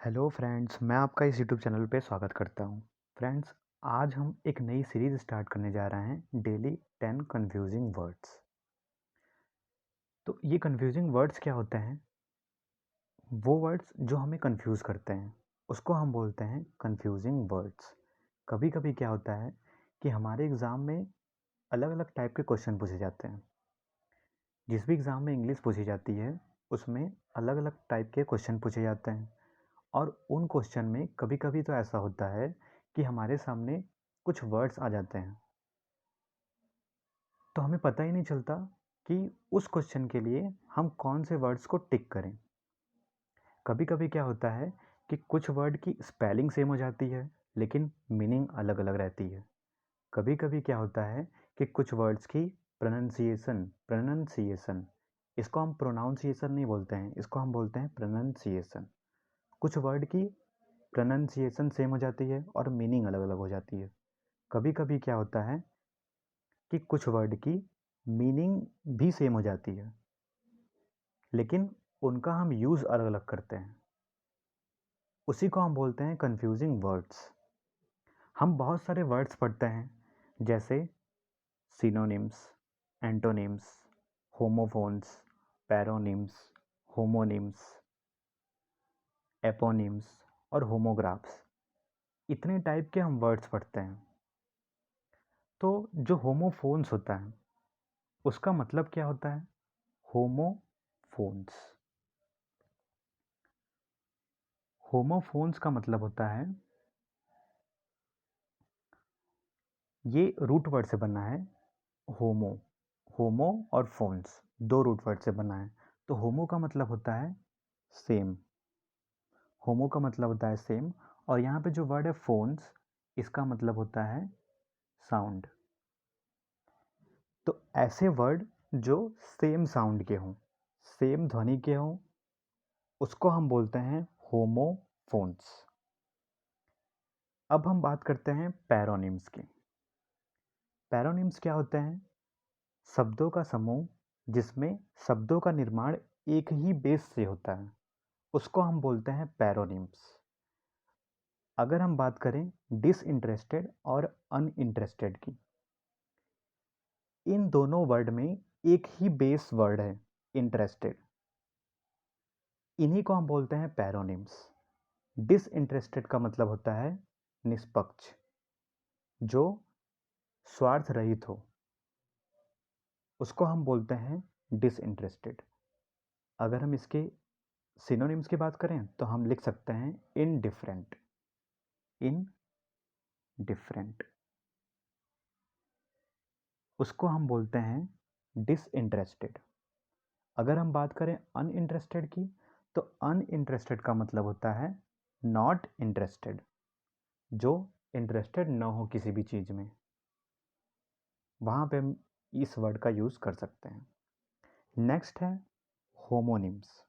Hello friends, मैं आपका इस यूट्यूब चैनल पे स्वागत करता हूँ। फ्रेंड्स, आज हम एक नई सीरीज़ स्टार्ट करने जा रहे हैं, डेली 10 कन्फ्यूजिंग वर्ड्स। तो ये कन्फ्यूजिंग वर्ड्स क्या होते हैं? वो वर्ड्स जो हमें कंफ्यूज करते हैं, उसको हम बोलते हैं कन्फ्यूजिंग वर्ड्स। कभी-कभी क्या होता है कि हमारे एग्ज़ाम में अलग-अलग टाइप के क्वेश्चन पूछे जाते हैं। जिस भी एग्ज़ाम में इंग्लिश पूछी जाती है, उसमें अलग-अलग टाइप के क्वेश्चन पूछे जाते हैं। और उन क्वेश्चन में कभी-कभी तो ऐसा होता है कि हमारे सामने कुछ वर्ड्स आ जाते हैं, तो हमें पता ही नहीं चलता कि उस क्वेश्चन के लिए हम कौन से वर्ड्स को टिक करें। कभी-कभी क्या होता है कि कुछ वर्ड की स्पेलिंग सेम हो जाती है, लेकिन मीनिंग अलग-अलग रहती है। कभी-कभी क्या होता है कि कुछ वर्ड्स की प्रोनंसिएशन प्रोनंसिएशन इसको हम प्रोनाउंसिएशन नहीं बोलते हैं, इसको हम बोलते हैं प्रोनंसिएशन। कुछ वर्ड की प्रोनंसिएशन सेम हो जाती है और मीनिंग अलग-अलग हो जाती है। कभी-कभी क्या होता है कि कुछ वर्ड की मीनिंग भी सेम हो जाती है, लेकिन उनका हम यूज़ अलग-अलग करते हैं। उसी को हम बोलते हैं कन्फ्यूजिंग वर्ड्स। हम बहुत सारे वर्ड्स पढ़ते हैं, जैसे synonyms, antonyms, homophones, paronyms, homonyms, eponyms और होमोग्राफ्स। इतने टाइप के हम वर्ड्स पढ़ते हैं। तो जो होमोफोन्स होता है, उसका मतलब क्या होता है? होमोफोन्स। होमोफोन्स का मतलब होता है, ये रूट वर्ड से बना है। होमो होमो और फोन्स दो रूट वर्ड से बना है। तो होमो का मतलब होता है सेम। होमो का मतलब होता है सेम। और यहाँ पे जो वर्ड है फोन्स, इसका मतलब होता है साउंड। तो ऐसे वर्ड जो सेम साउंड के हों, सेम ध्वनि के हों, उसको हम बोलते हैं होमोफोन्स। अब हम बात करते हैं पैरोनिम्स की। पैरोनिम्स क्या होते हैं? शब्दों का समूह जिसमें शब्दों का निर्माण एक ही बेस से होता है, उसको हम बोलते हैं पैरोनिम्स। अगर हम बात करें डिसइंटरेस्टेड और अनइंटरेस्टेड की, इन दोनों वर्ड में एक ही बेस वर्ड है, इंटरेस्टेड। इन्हीं को हम बोलते हैं पैरोनिम्स। डिसइंटरेस्टेड का मतलब होता है निष्पक्ष, जो स्वार्थ रहित हो, उसको हम बोलते हैं डिसइंटरेस्टेड। अगर हम इसके सिनोनिम्स की बात करें तो हम लिख सकते हैं इनडिफरेंट। इनडिफरेंट उसको हम बोलते हैं डिसइंटरेस्टेड। अगर हम बात करें अनइंटरेस्टेड की, तो अनइंटरेस्टेड का मतलब होता है नॉट इंटरेस्टेड, जो इंटरेस्टेड ना हो किसी भी चीज़ में। वहाँ पे हम इस वर्ड का यूज़ कर सकते हैं। नेक्स्ट है होमोनिम्स।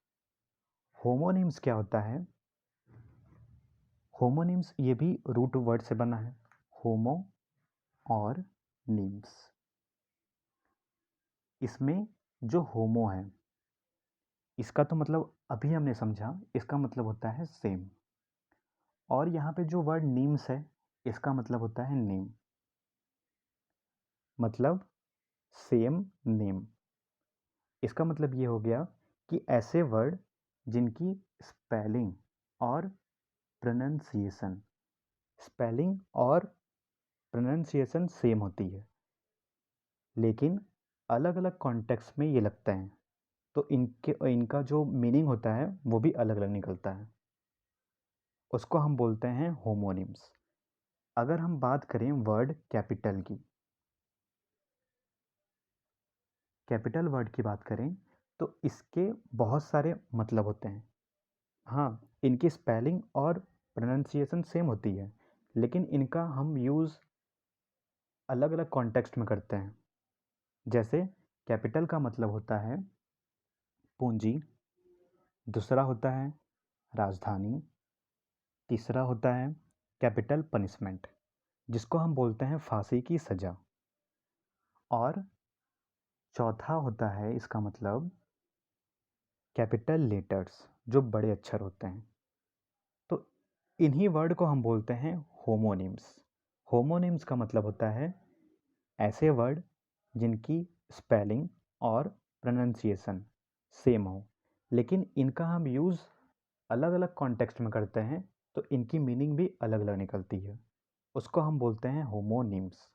होमोनिम्स क्या होता है? होमोनिम्स ये भी रूट वर्ड से बना है, होमो और निम्स। इसमें जो होमो है, इसका तो मतलब अभी हमने समझा, इसका मतलब होता है सेम। और यहाँ पे जो वर्ड नीम्स है, इसका मतलब होता है नेम, मतलब सेम नेम। इसका मतलब ये हो गया कि ऐसे वर्ड जिनकी स्पेलिंग और प्रोनंसिएशन स्पेलिंग और प्रोनंसिएशन सेम होती है, लेकिन अलग अलग कॉन्टेक्स्ट में ये लगते हैं, तो इनका जो मीनिंग होता है वो भी अलग अलग निकलता है। उसको हम बोलते हैं होमोनिम्स। अगर हम बात करें वर्ड कैपिटल की, कैपिटल वर्ड की बात करें, तो इसके बहुत सारे मतलब होते हैं। हाँ, इनकी स्पेलिंग और प्रोनंसिएशन सेम होती है, लेकिन इनका हम यूज़ अलग अलग कॉन्टेक्स्ट में करते हैं। जैसे कैपिटल का मतलब होता है पूंजी, दूसरा होता है राजधानी, तीसरा होता है कैपिटल पनिशमेंट, जिसको हम बोलते हैं फांसी की सज़ा, और चौथा होता है इसका मतलब कैपिटल लेटर्स, जो बड़े अक्षर होते हैं। इन्हीं वर्ड को हम बोलते हैं होमोनिम्स। होमोनिम्स का मतलब होता है ऐसे वर्ड जिनकी स्पेलिंग और प्रोनाउंसिएशन सेम हो, लेकिन इनका हम यूज़ अलग अलग कॉन्टेक्स्ट में करते हैं, तो इनकी मीनिंग भी अलग अलग निकलती है। उसको हम बोलते हैं होमोनिम्स।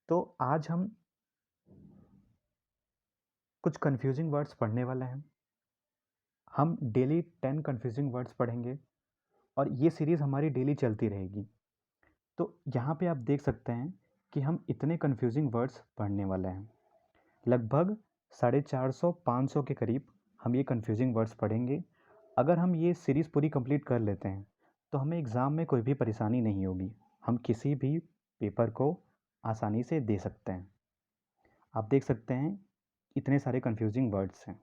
तो आज हम कुछ कंफ्यूजिंग वर्ड्स पढ़ने वाले हैं। हम डेली 10 कंफ्यूजिंग वर्ड्स पढ़ेंगे और ये सीरीज़ हमारी डेली चलती रहेगी। तो यहाँ पे आप देख सकते हैं कि हम इतने कंफ्यूजिंग वर्ड्स पढ़ने वाले हैं। लगभग 450-500 के करीब हम ये कंफ्यूजिंग वर्ड्स पढ़ेंगे। अगर हम ये सीरीज़ पूरी कंप्लीट कर लेते हैं तो हमें एग्ज़ाम में कोई भी परेशानी नहीं होगी। हम किसी भी पेपर को आसानी से दे सकते हैं। आप देख सकते हैं इतने सारे कंफ्यूजिंग वर्ड्स हैं।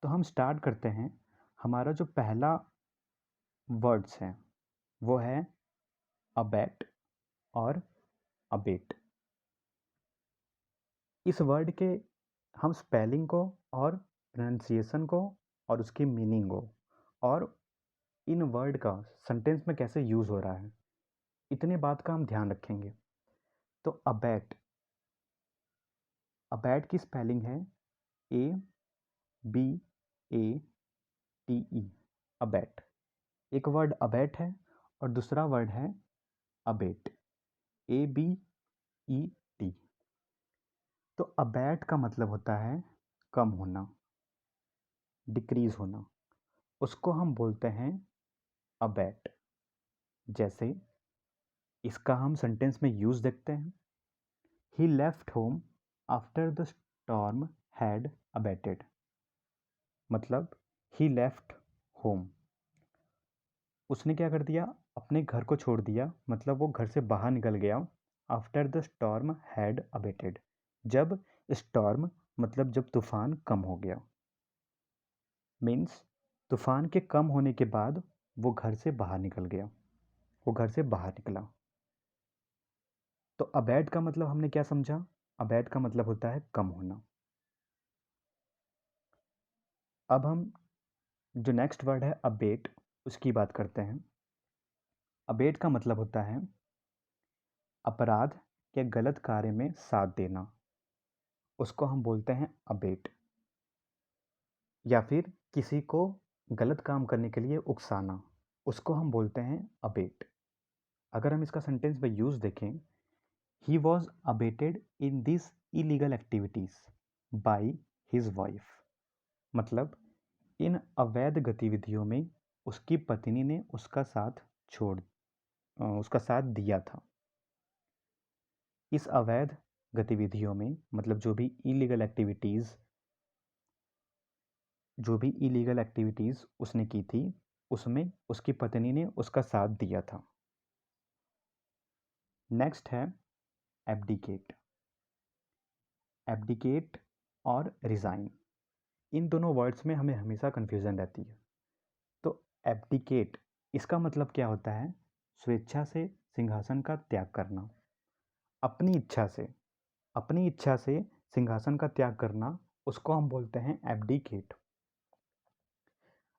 तो हम स्टार्ट करते हैं। हमारा जो पहला वर्ड्स है वो है अबैट और अबेट। इस वर्ड के हम स्पेलिंग को और प्रोनाउंसिएशन को और उसकी मीनिंग को और इन वर्ड का सेंटेंस में कैसे यूज़ हो रहा है, इतने बात का हम ध्यान रखेंगे। तो अबैट, अबैट की स्पेलिंग है ABATE, अबैट। एक वर्ड अबैट है और दूसरा वर्ड है अबेट, ABET। तो अबैट का मतलब होता है कम होना, डिक्रीज होना। उसको हम बोलते हैं अबैट। जैसे इसका हम सेंटेंस में यूज़ देखते हैं। He left home after the storm had abated. मतलब ही लेफ्ट होम, उसने क्या कर दिया, अपने घर को छोड़ दिया, मतलब वो घर से बाहर निकल गया। After the storm had abetted, जब स्टॉर्म मतलब जब तूफान कम हो गया। मीन्स तूफान के कम होने के बाद वो घर से बाहर निकल गया, वो घर से बाहर निकला। तो अबैट का मतलब हमने क्या समझा? अबैट का मतलब होता है कम होना। अब हम जो नेक्स्ट वर्ड है अबेट, उसकी बात करते हैं। अबेट का मतलब होता है अपराध या गलत कार्य में साथ देना, उसको हम बोलते हैं अबेट। या फिर किसी को गलत काम करने के लिए उकसाना, उसको हम बोलते हैं अबेट। अगर हम इसका सेंटेंस में यूज़ देखें, he was abetted in this illegal activities by his wife. मतलब इन अवैध गतिविधियों में उसकी पत्नी ने उसका साथ दिया था। इस अवैध गतिविधियों में मतलब जो भी इलीगल एक्टिविटीज़ उसने की थी, उसमें उसकी पत्नी ने उसका साथ दिया था। नेक्स्ट है एब्डिकेट। एब्डिकेट और रिज़ाइन, इन दोनों वर्ड्स में हमें हमेशा कन्फ्यूज़न रहती है। तो एब्डिकेट, इसका मतलब क्या होता है? स्वेच्छा से सिंहासन का त्याग करना, अपनी इच्छा से सिंहासन का त्याग करना, उसको हम बोलते हैं एब्डिकेट।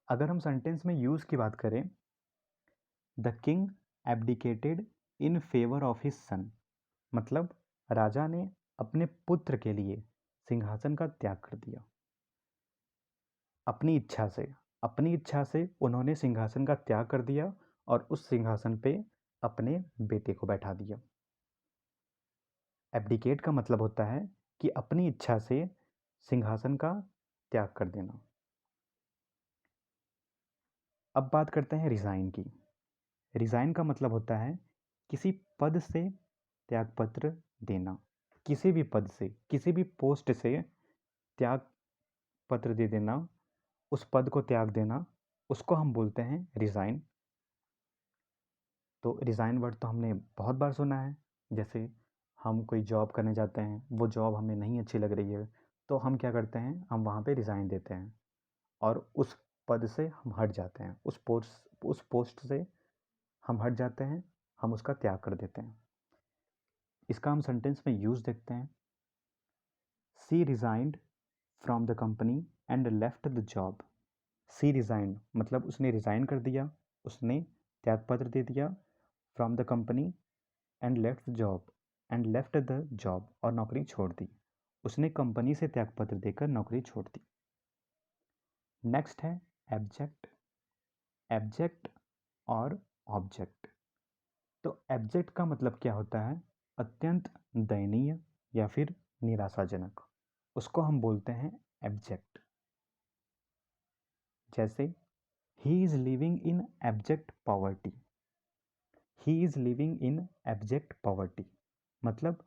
अगर हम सेंटेंस में यूज़ की बात करें, the king abdicated in favour of his son. मतलब राजा ने अपने पुत्र के लिए सिंहासन का त्याग कर दिया। अपनी इच्छा से उन्होंने सिंहासन का त्याग कर दिया और उस सिंहासन पे अपने बेटे को बैठा दिया। एब्डिकेट का मतलब होता है कि अपनी इच्छा से सिंहासन का त्याग कर देना। अब बात करते हैं रिज़ाइन की। रिज़ाइन का मतलब होता है किसी पद से त्यागपत्र देना, किसी भी पद से, किसी भी पोस्ट से त्याग पत्र दे देना, उस पद को त्याग देना, उसको हम बोलते हैं रिज़ाइन। तो रिज़ाइन वर्ड तो हमने बहुत बार सुना है। जैसे हम कोई जॉब करने जाते हैं, वो जॉब हमें नहीं अच्छी लग रही है, तो हम क्या करते हैं, हम वहाँ पे रिज़ाइन देते हैं और उस पद से हम हट जाते हैं, उस पोस्ट से हम हट जाते हैं, हम उसका त्याग कर देते हैं। इसका हम सेंटेंस में यूज़ देखते हैं। She resigned from the company and left the job. She resigned मतलब उसने रिज़ाइन कर दिया, उसने त्यागपत्र दे दिया from the company and left the job, और नौकरी छोड़ दी। उसने कंपनी से त्यागपत्र देकर नौकरी छोड़ दी। नेक्स्ट है एब्जेक्ट। एब्जेक्ट और ऑब्जेक्ट। तो एब्जेक्ट का मतलब क्या होता है? अत्यंत दयनीय या फिर निराशाजनक, उसको हम बोलते हैं एब्जेक्ट। जैसे he is living in abject poverty. He is living in abject poverty मतलब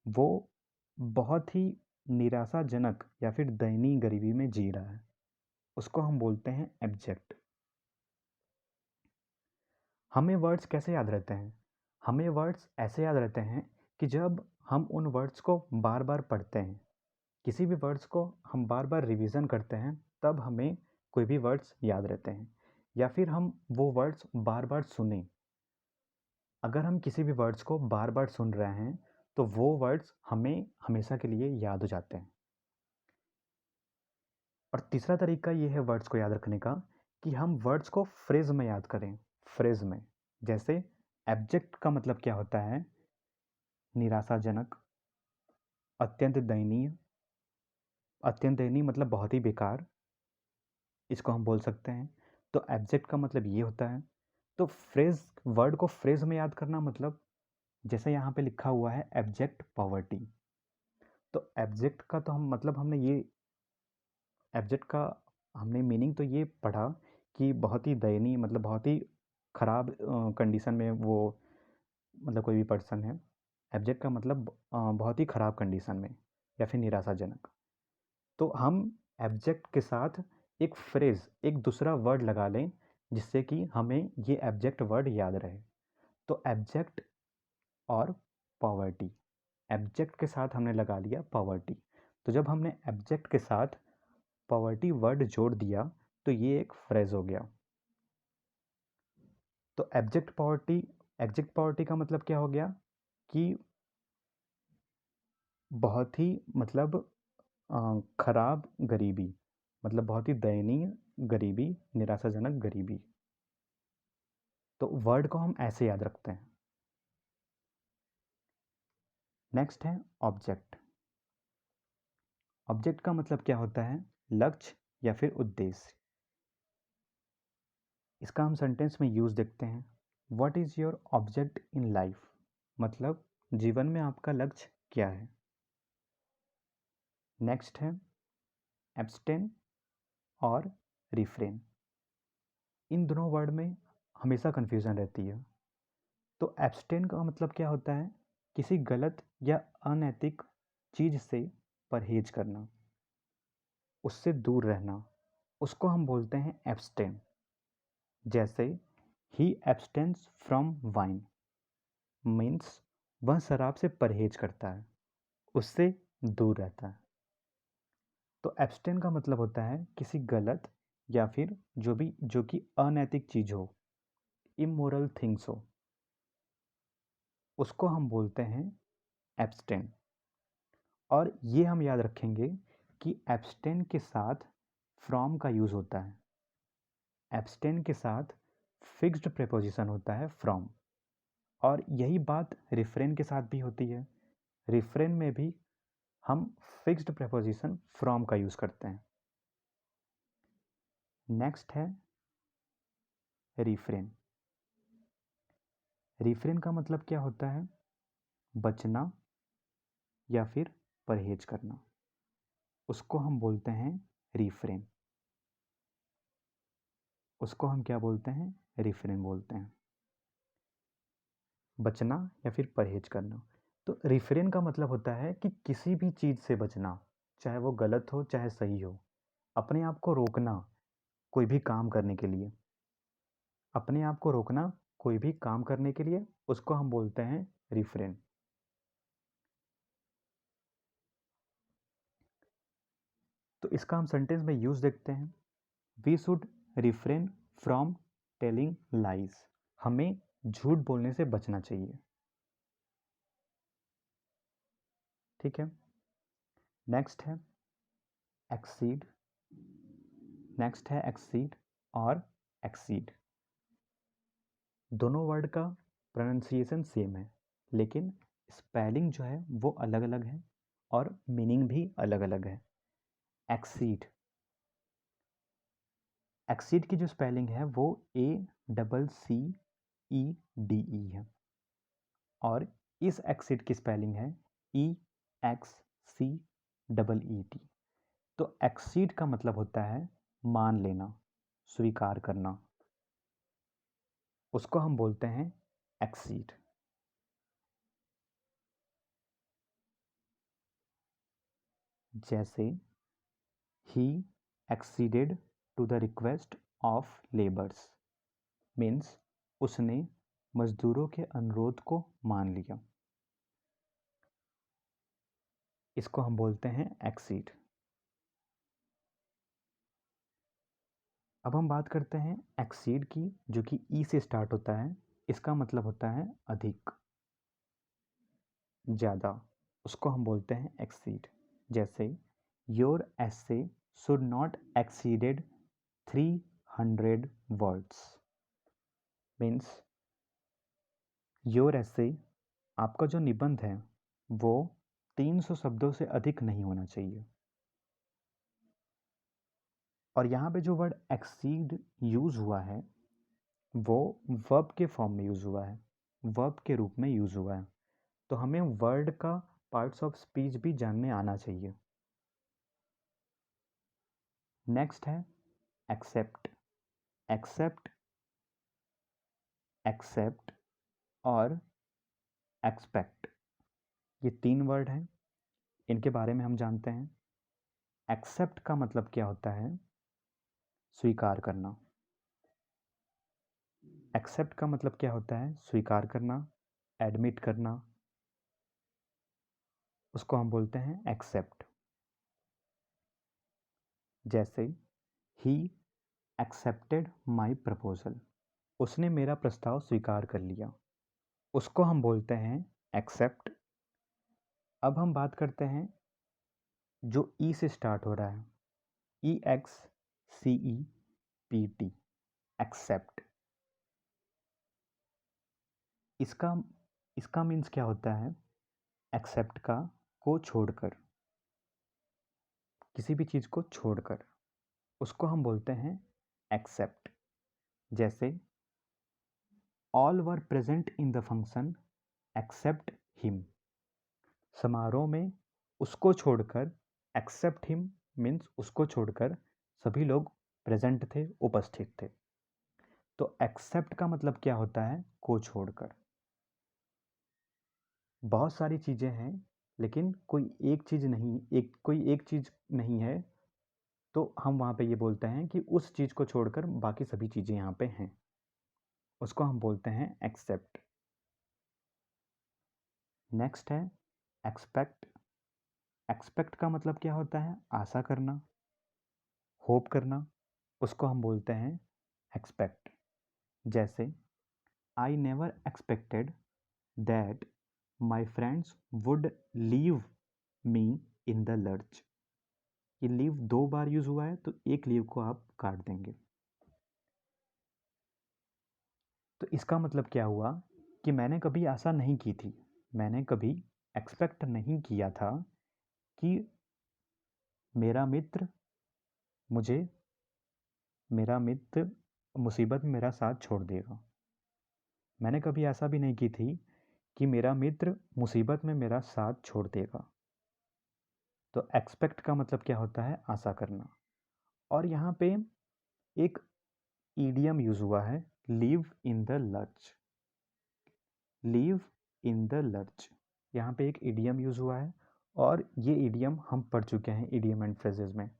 वो बहुत ही निराशाजनक या फिर दयनीय गरीबी में जी रहा है, उसको हम बोलते हैं एब्जेक्ट। हमें वर्ड्स कैसे याद रहते हैं? हमें वर्ड्स ऐसे याद रहते हैं कि जब हम उन वर्ड्स को बार बार पढ़ते हैं, किसी भी वर्ड्स को हम बार बार रिवीजन करते हैं, तब हमें कोई भी वर्ड्स याद रहते हैं। या फिर हम वो वर्ड्स बार बार सुने। अगर हम किसी भी वर्ड्स को बार बार सुन रहे हैं तो वो वर्ड्स हमें हमेशा के लिए याद हो जाते हैं। और तीसरा तरीका ये है वर्ड्स को याद रखने का कि हम वर्ड्स को फ्रेज में याद करें। फ्रेज में, जैसे एब्जेक्ट का मतलब क्या होता है? निराशाजनक, अत्यंत दयनीय। अत्यंत दयनीय मतलब बहुत ही बेकार, इसको हम बोल सकते हैं। तो एब्जेक्ट का मतलब ये होता है। तो फ्रेज, वर्ड को फ्रेज में याद करना मतलब जैसे यहाँ पे लिखा हुआ है एब्जेक्ट पॉवर्टी। तो एब्जेक्ट का तो हम मतलब हमने ये एब्जेक्ट का हमने मीनिंग तो ये पढ़ा कि बहुत ही दयनीय मतलब बहुत ही ख़राब कंडीशन में वो मतलब कोई भी पर्सन है। एब्जेक्ट का मतलब बहुत ही ख़राब कंडीशन में या फिर निराशाजनक। तो हम एब्जेक्ट के साथ एक फ्रेज, एक दूसरा वर्ड लगा लें जिससे कि हमें ये एब्जेक्ट वर्ड याद रहे। तो एब्जेक्ट और पॉवर्टी, एब्जेक्ट के साथ हमने लगा लिया पॉवर्टी। तो जब हमने एब्जेक्ट के साथ पॉवर्टी वर्ड जोड़ दिया तो ये एक फ्रेज हो गया। तो एब्जेक्ट पॉवर्टी का मतलब क्या हो गया कि बहुत ही मतलब खराब गरीबी, मतलब बहुत ही दयनीय गरीबी, निराशाजनक गरीबी। तो वर्ड को हम ऐसे याद रखते हैं। नेक्स्ट है ऑब्जेक्ट। ऑब्जेक्ट का मतलब क्या होता है? लक्ष्य या फिर उद्देश्य। इसका हम सेंटेंस में यूज देखते हैं। What is your object in life, मतलब जीवन में आपका लक्ष्य क्या है। नेक्स्ट है एब्स्टेन और रिफ्रेन। इन दोनों वर्ड में हमेशा कन्फ्यूज़न रहती है। तो एब्स्टेन का मतलब क्या होता है? किसी गलत या अनैतिक चीज़ से परहेज करना, उससे दूर रहना, उसको हम बोलते हैं एब्स्टेन। जैसे ही एब्स्टेन्स फ्रॉम वाइन मीन्स वह शराब से परहेज करता है, उससे दूर रहता है। तो एब्स्टेन का मतलब होता है किसी गलत या फिर जो कि अनैतिक चीज़ हो, इमोरल थिंग्स हो, उसको हम बोलते हैं एब्स्टेन। और ये हम याद रखेंगे कि एब्स्टेन के साथ फ्रॉम का यूज़ होता है। एब्स्टेन के साथ फिक्स्ड प्रेपोजिशन होता है फ्रॉम। और यही बात रिफ्रेन के साथ भी होती है। रिफ्रेन में भी हम फिक्स्ड प्रेपोजिशन फ्रॉम का यूज़ करते हैं। नेक्स्ट है रिफ्रेन। रिफ्रेन का मतलब क्या होता है? बचना या फिर परहेज करना, उसको हम बोलते हैं रिफ्रेन। उसको हम क्या बोलते हैं? रिफ्रेन बोलते हैं। बचना या फिर परहेज करना। तो रिफ्रेन का मतलब होता है कि किसी भी चीज़ से बचना, चाहे वो गलत हो चाहे सही हो। अपने आप को रोकना कोई भी काम करने के लिए, अपने आप को रोकना कोई भी काम करने के लिए, उसको हम बोलते हैं रिफ्रेन। तो इसका हम सेंटेंस में यूज़ देखते हैं। We should refrain from telling lies. हमें झूठ बोलने से बचना चाहिए। ठीक है। नेक्स्ट है एक्सीड। नेक्स्ट है एक्सीड और एक्सीड। दोनों वर्ड का प्रोनाउंसिएशन सेम है, लेकिन स्पेलिंग जो है वो अलग अलग है और मीनिंग भी अलग अलग है। एक्सीड, एक्सीड की जो स्पेलिंग है वो ACCEDE है और इस एक्सीड की स्पेलिंग है EXCEET। तो एक्सीड का मतलब होता है मान लेना, स्वीकार करना, उसको हम बोलते हैं एक्सीड। जैसे he exceeded to the request of labours, means उसने मजदूरों के अनुरोध को मान लिया, इसको हम बोलते हैं एक्सीड। अब हम बात करते हैं एक्सीड की, जो कि ई से स्टार्ट होता है। इसका मतलब होता है अधिक, ज़्यादा, उसको हम बोलते हैं एक्सीड। जैसे your essay should not exceeded 300 words, means your एसे, आपका जो निबंध है वो 300 शब्दों से अधिक नहीं होना चाहिए। और यहाँ पे जो वर्ड एक्सीड यूज़ हुआ है वो वर्ब के फॉर्म में यूज़ हुआ है, वर्ब के रूप में यूज़ हुआ है। तो हमें वर्ड का पार्ट्स ऑफ स्पीच भी जानने आना चाहिए। नेक्स्ट है एक्सेप्ट, एक्सेप्ट, एक्सेप्ट और एक्सपेक्ट, ये 3 वर्ड हैं, इनके बारे में हम जानते हैं। एक्सेप्ट का मतलब क्या होता है? स्वीकार करना। एक्सेप्ट का मतलब क्या होता है? स्वीकार करना, एडमिट करना, उसको हम बोलते हैं एक्सेप्ट। जैसे ही एक्सेप्टेड माई प्रपोजल, उसने मेरा प्रस्ताव स्वीकार कर लिया, उसको हम बोलते हैं एक्सेप्ट। अब हम बात करते हैं जो ई से स्टार्ट हो रहा है, EXCEPT, एक्सेप्ट। इसका इसका मीन्स क्या होता है? एक्सेप्ट का को छोड़कर, किसी भी चीज़ को छोड़कर, उसको हम बोलते हैं एक्सेप्ट। जैसे all were present in the function except him, समारोह में उसको छोड़कर, एक्सेप्ट हिम मीन्स उसको छोड़कर सभी लोग प्रेजेंट थे, उपस्थित थे। तो एक्सेप्ट का मतलब क्या होता है? को छोड़कर। बहुत सारी चीज़ें हैं, लेकिन कोई एक चीज़ नहीं है, तो हम वहाँ पे ये बोलते हैं कि उस चीज़ को छोड़कर बाकी सभी चीज़ें यहाँ पे हैं, उसको हम बोलते हैं एक्सेप्ट। नेक्स्ट है एक्सपेक्ट। एक्सपेक्ट का मतलब क्या होता है? आशा करना, होप करना, उसको हम बोलते हैं एक्सपेक्ट। जैसे I never expected that my friends would leave me in the lurch. ये लीव 2 बार यूज हुआ है, तो एक लीव को आप काट देंगे। तो इसका मतलब क्या हुआ कि मैंने कभी आशा नहीं की थी, मैंने कभी एक्सपेक्ट नहीं किया था कि मेरा मित्र मुझे मेरा मित्र मुसीबत में मेरा साथ छोड़ देगा। मैंने कभी ऐसा भी नहीं की थी कि मेरा मित्र मुसीबत में मेरा साथ छोड़ देगा। तो एक्सपेक्ट का मतलब क्या होता है? आशा करना। और यहाँ पे एक ईडियम यूज हुआ है, live in the lurch. Live in the lurch, यहाँ पे एक ईडियम यूज हुआ है और ये ईडियम हम पढ़ चुके हैं ईडियम एंड फ्रेजेस में।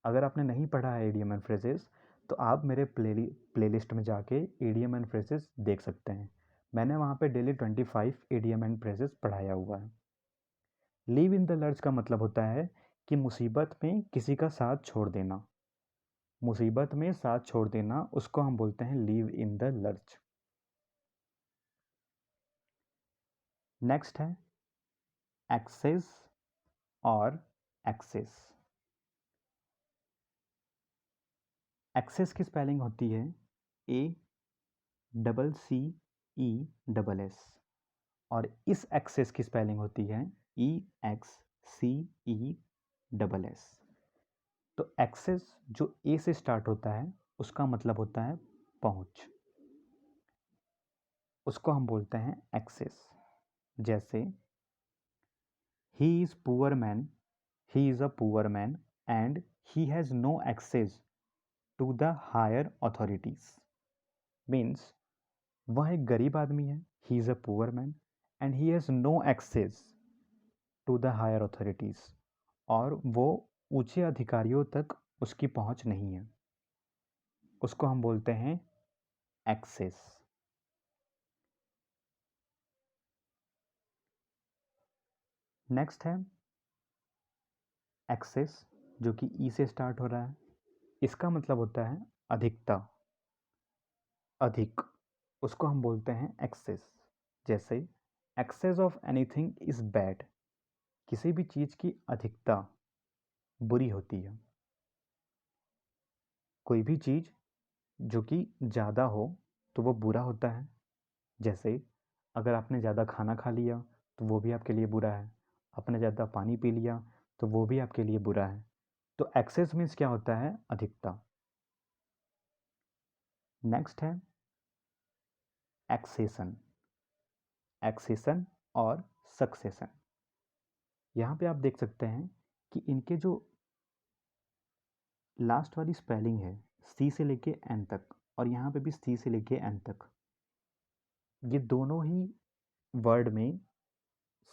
अगर आपने नहीं पढ़ा है ईडियम एंड फ्रेजेस, तो आप मेरे प्लेलिस्ट में जाके ईडियम एंड फ्रेजेस देख सकते हैं। मैंने वहाँ पे डेली 25 ईडियम एंड फ्रेजेस पढ़ाया हुआ है। लिव इन द लर्च का मतलब होता है कि मुसीबत में किसी का साथ छोड़ देना, मुसीबत में साथ छोड़ देना, उसको हम बोलते हैं live in the lurch. Next है एक्सेस और एक्सेस। एक्सेस की स्पेलिंग होती है ACCESS ESS, और इस एक्सेस की स्पेलिंग होती है EXCESS। तो एक्सेस जो ए से स्टार्ट होता है उसका मतलब होता है पहुंच, उसको हम बोलते हैं एक्सेस। जैसे he is poor man, he is a poor man and he has no access to the higher authorities. Means वह एक गरीब आदमी है, he is a poor man and he has no access to the higher authorities, और वो ऊंचे अधिकारियों तक उसकी पहुंच नहीं है, उसको हम बोलते हैं एक्सेस। नेक्स्ट है एक्सेस, जो कि ई से स्टार्ट हो रहा है। इसका मतलब होता है अधिकता, अधिक, उसको हम बोलते हैं एक्सेस। जैसे excess of anything is bad, किसी भी चीज की अधिकता बुरी होती है। कोई भी चीज जो कि ज़्यादा हो तो वो बुरा होता है। जैसे अगर आपने ज़्यादा खाना खा लिया तो वो भी आपके लिए बुरा है, आपने ज़्यादा पानी पी लिया तो वो भी आपके लिए बुरा है। तो एक्सेस मीन्स क्या होता है? अधिकता। नेक्स्ट है एक्सेशन, एक्सेशन और सक्सेशन। यहाँ पे आप देख सकते हैं कि इनके जो लास्ट वाली स्पेलिंग है सी से लेके एन तक, और यहाँ पे भी सी से लेके एन तक, ये दोनों ही वर्ड में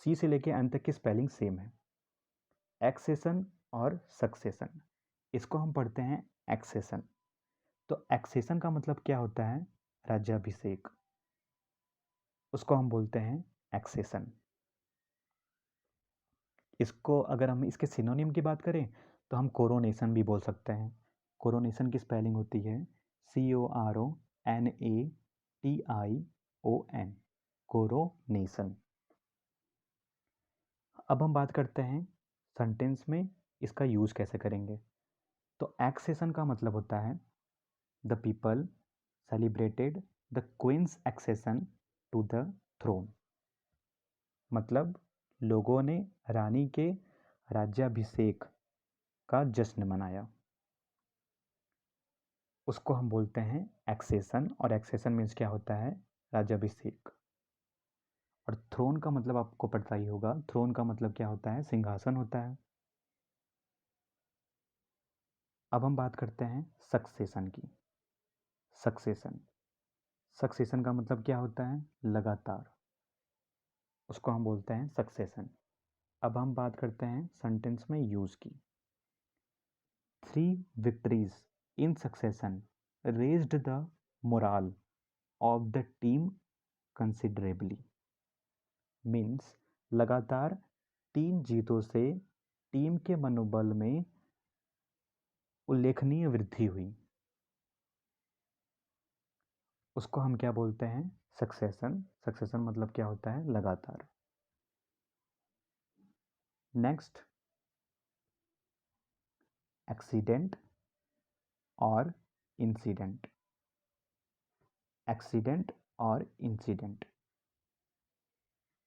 सी से लेके एन तक की स्पेलिंग सेम है। एक्सेशन और सक्सेशन, इसको हम पढ़ते हैं एक्सेशन। तो एक्सेशन का मतलब क्या होता है? राज्याभिषेक, उसको हम बोलते हैं एक्सेशन। इसको अगर हम इसके सिनोनिम की बात करें तो हम कोरोनेशन भी बोल सकते हैं। कोरोनेशन की स्पेलिंग होती है CORONATION, कोरोनेशन। अब हम बात करते हैं सेंटेंस में इसका यूज़ कैसे करेंगे। तो एक्सेशन का मतलब होता है the people celebrated the queen's accession to the throne, मतलब लोगों ने रानी के राज्याभिषेक का जश्न मनाया, उसको हम बोलते हैं एक्सेशन। और एक्सेशन मीन्स क्या होता है? राज्याभिषेक। और थ्रोन का मतलब आपको पता ही होगा, थ्रोन का मतलब क्या होता है? सिंहासन होता है। अब हम बात करते हैं सक्सेशन की। सक्सेशन, सक्सेशन का मतलब क्या होता है? लगातार, उसको हम बोलते हैं सक्सेशन। अब हम बात करते हैं सेंटेंस में यूज़ की। 3 victories in succession raised the morale of the team considerably, means लगातार 3 जीतों से टीम के मनोबल में उल्लेखनीय वृद्धि हुई, उसको हम क्या बोलते हैं? सक्सेशन। सक्सेशन मतलब क्या होता है? लगातार। नेक्स्ट एक्सीडेंट और इंसिडेंट। एक्सीडेंट और इंसिडेंट,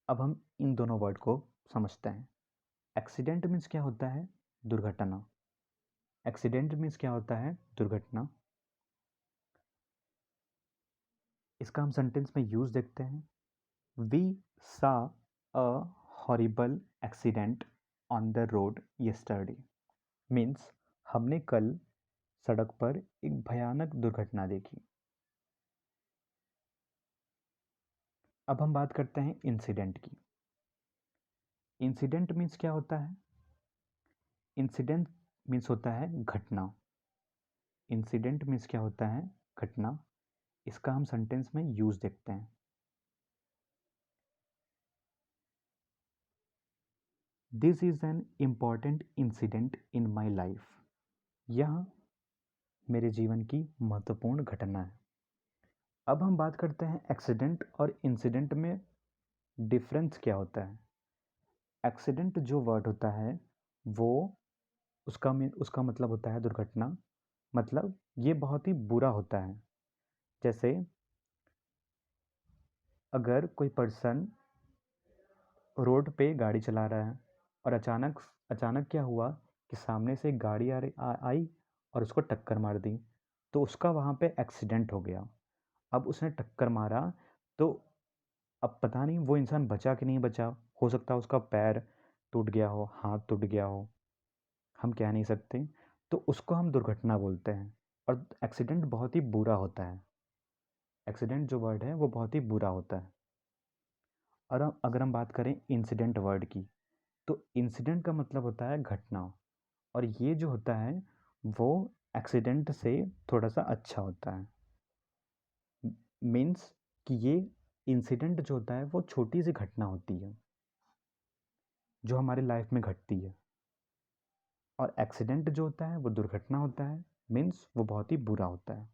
अब हम इन दोनों वर्ड को समझते हैं। एक्सीडेंट मीन्स क्या होता है? दुर्घटना। एक्सीडेंट मीन्स क्या होता है? दुर्घटना। इसका हम सेंटेंस में यूज देखते हैं। We saw a horrible accident on the road yesterday, means हमने कल सड़क पर एक भयानक दुर्घटना देखी। अब हम बात करते हैं इंसिडेंट की। इंसिडेंट मीन्स क्या होता है? इंसिडेंट मीन्स होता है घटना। इंसिडेंट मीन्स क्या होता है? घटना। इसका हम सेंटेंस में यूज देखते हैं। This is an important incident in my life, यह मेरे जीवन की महत्वपूर्ण घटना है। अब हम बात करते हैं एक्सीडेंट और इंसिडेंट में डिफरेंस क्या होता है। एक्सीडेंट जो वर्ड होता है वो उसका मतलब होता है दुर्घटना, मतलब ये बहुत ही बुरा होता है। जैसे अगर कोई पर्सन रोड पे गाड़ी चला रहा है और अचानक अचानक क्या हुआ कि सामने से एक गाड़ी आई और उसको टक्कर मार दी, तो उसका वहाँ पे एक्सीडेंट हो गया। अब उसने टक्कर मारा, तो अब पता नहीं वो इंसान बचा कि नहीं बचा। हो सकता है उसका पैर टूट गया हो, हाथ टूट गया हो, हम कह नहीं सकते। तो उसको हम दुर्घटना बोलते हैं। और एक्सीडेंट बहुत ही बुरा होता है। एक्सीडेंट जो वर्ड है वो बहुत ही बुरा होता है। और अगर हम बात करें इंसिडेंट वर्ड की, तो इंसिडेंट का मतलब होता है घटना, और ये जो होता है वो एक्सीडेंट से थोड़ा सा अच्छा होता है। मीन्स कि ये इंसिडेंट जो होता है वो छोटी सी घटना होती है जो हमारे लाइफ में घटती है, और एक्सीडेंट जो होता है वो दुर्घटना होता है। मीन्स वो बहुत ही बुरा होता है।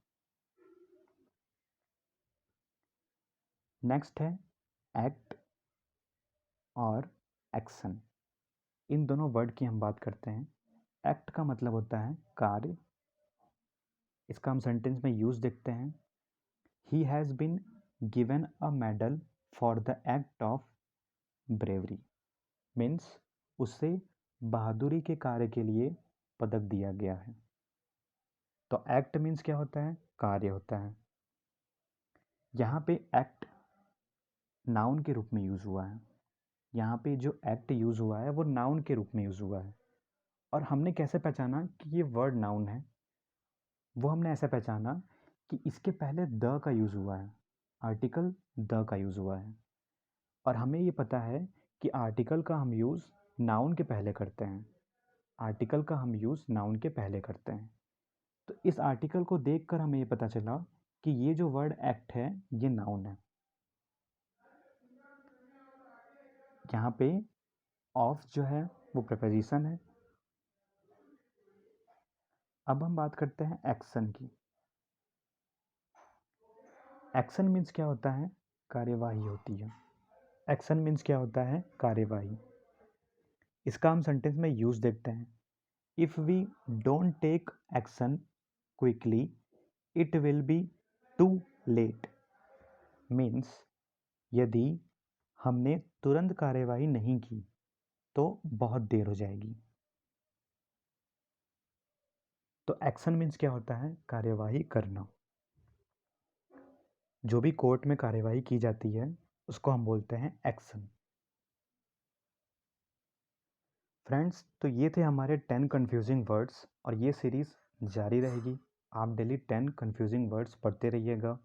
नेक्स्ट है एक्ट और एक्शन। इन दोनों वर्ड की हम बात करते हैं। एक्ट का मतलब होता है कार्य। इसका हम सेंटेंस में यूज देखते हैं। He has been given a medal for the act of bravery. Means उसे बहादुरी के कार्य के लिए पदक दिया गया है। तो एक्ट मीन्स क्या होता है? कार्य होता है। यहाँ पे एक्ट नाउन के रूप में यूज हुआ है। यहाँ पे जो एक्ट यूज हुआ है वो नाउन के रूप में यूज हुआ है। और हमने कैसे पहचाना कि ये वर्ड नाउन है? वो हमने ऐसे पहचाना कि इसके पहले द का यूज हुआ है, आर्टिकल द का यूज हुआ है। और हमें ये पता है कि आर्टिकल का हम यूज़ नाउन के पहले करते हैं। आर्टिकल का हम यूज़ नाउन के पहले करते हैं। तो इस आर्टिकल को देखकर हमें ये पता चला कि ये जो वर्ड एक्ट है ये नाउन है। यहाँ पे ऑफ जो है वो प्रीपोजिशन है। अब हम बात करते हैं एक्शन की। एक्शन मीन्स क्या होता है? कार्यवाही होती है। एक्शन मीन्स क्या होता है? कार्यवाही। इसका हम सेंटेंस में यूज देखते हैं। If we don't take action quickly it will be too late. Means यदि हमने तुरंत कार्यवाही नहीं की तो बहुत देर हो जाएगी। तो एक्शन मीन्स क्या होता है? कार्यवाही करना। जो भी कोर्ट में कार्यवाही की जाती है उसको हम बोलते हैं एक्शन। फ्रेंड्स, तो ये थे हमारे 10 कन्फ्यूजिंग वर्ड्स, और ये सीरीज़ जारी रहेगी। आप डेली 10 कन्फ्यूजिंग वर्ड्स पढ़ते रहिएगा।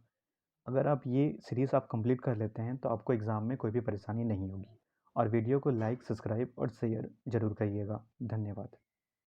अगर आप ये सीरीज़ आप कंप्लीट कर लेते हैं तो आपको एग्ज़ाम में कोई भी परेशानी नहीं होगी। और वीडियो को लाइक, सब्सक्राइब और शेयर ज़रूर करिएगा। धन्यवाद।